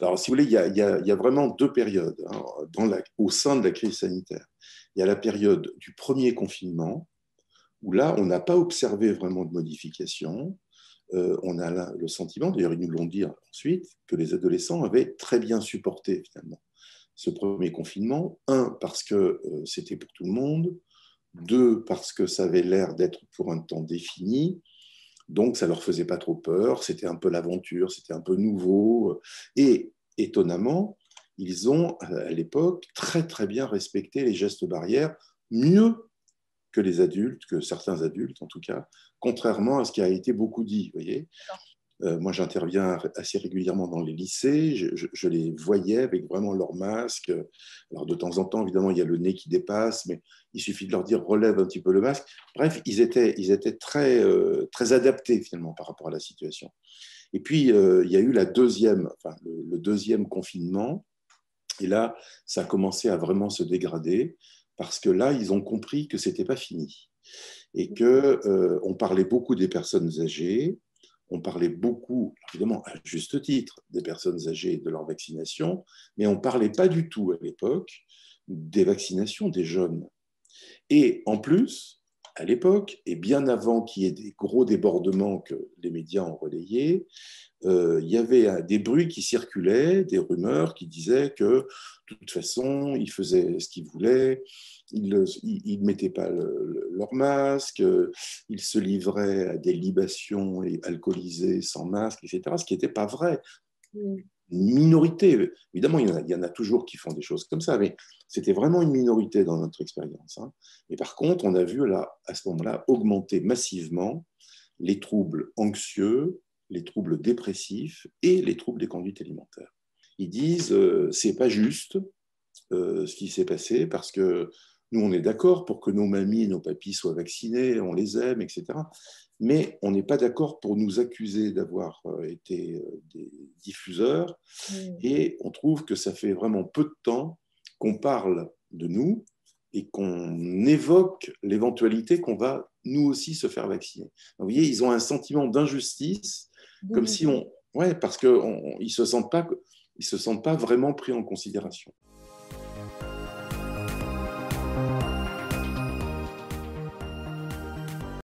Alors, si vous voulez, il y a vraiment deux périodes hein, au sein de la crise sanitaire. Il y a la période du premier confinement, où là, on n'a pas observé vraiment de modification. On a le sentiment, d'ailleurs ils nous l'ont dit ensuite, que les adolescents avaient très bien supporté finalement ce premier confinement. Un, parce que c'était pour tout le monde. Deux, parce que ça avait l'air d'être pour un temps défini. Donc ça leur faisait pas trop peur. C'était un peu l'aventure, c'était un peu nouveau. Et étonnamment, ils ont à l'époque très très bien respecté les gestes barrières, mieux que les adultes, que certains adultes en tout cas, contrairement à ce qui a été beaucoup dit. Vous voyez, moi j'interviens assez régulièrement dans les lycées, je les voyais avec vraiment leur masque. Alors de temps en temps, évidemment, il y a le nez qui dépasse, mais il suffit de leur dire relève un petit peu le masque. Bref, ils étaient très, très adaptés finalement par rapport à la situation. Et puis, il y a eu le deuxième confinement, et là, ça a commencé à vraiment se dégrader parce que là, ils ont compris que c'était pas fini et que on parlait beaucoup des personnes âgées, on parlait beaucoup, évidemment à juste titre, des personnes âgées et de leur vaccination, mais on parlait pas du tout à l'époque des vaccinations des jeunes. Et en plus, à l'époque, et bien avant qu'il y ait des gros débordements que les médias ont relayés, il y avait des bruits qui circulaient, des rumeurs qui disaient que de toute façon, ils faisaient ce qu'ils voulaient, ils ne mettaient pas leur masque, ils se livraient à des libations et alcoolisés sans masque, etc., ce qui n'était pas vrai. Une minorité, évidemment, il y en a toujours qui font des choses comme ça, mais c'était vraiment une minorité dans notre expérience. Hein. Et par contre, on a vu là, à ce moment-là augmenter massivement les troubles anxieux, les troubles dépressifs et les troubles des conduites alimentaires. Ils disent c'est pas juste ce qui s'est passé parce que nous on est d'accord pour que nos mamies et nos papis soient vaccinés, on les aime, etc. Mais on n'est pas d'accord pour nous accuser d'avoir été des diffuseurs et on trouve que ça fait vraiment peu de temps qu'on parle de nous et qu'on évoque l'éventualité qu'on va nous aussi se faire vacciner. Donc, vous voyez, ils ont un sentiment d'injustice, comme si on... Ouais, parce qu'ils ne se sentent pas vraiment pris en considération.